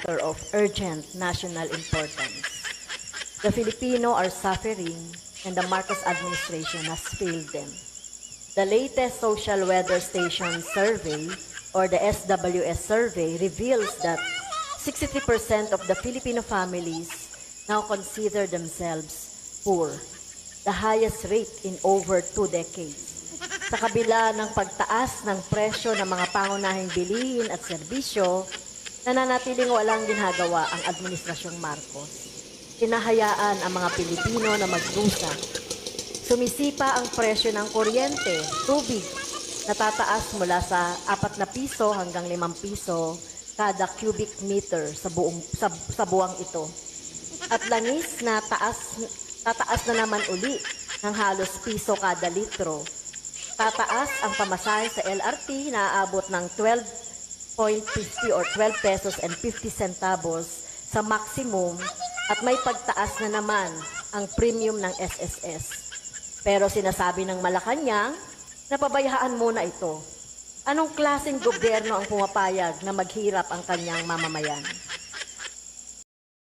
matter of urgent national importance. The Filipino are suffering and the Marcos administration has failed them. The latest Social Weather Station survey, or the SWS survey, reveals that 63% of the Filipino families now consider themselves poor, the highest rate in over 2 decades. Sa kabila ng pagtaas ng presyo ng mga pangunahing bilihin at serbisyo, nananatiling walang ginagawa ang Administrasyong Marcos. Hinahayaan ang mga Pilipino na magdusa. Sumisipa ang presyo ng kuryente, tubig, natataas mula sa 4 na piso hanggang 5 piso kada cubic meter sa buwang ito. At langis na tataas na naman uli ng halos piso kada litro. Tataas ang pamasahe sa LRT na aabot ng 12.50 or 12 pesos and 50 centavos sa maximum, at may pagtaas na naman ang premium ng SSS. Pero sinasabi ng Malacanang na pabayaan muna ito. Anong klaseng gobyerno ang pumapayag na maghirap ang kanyang mamamayan?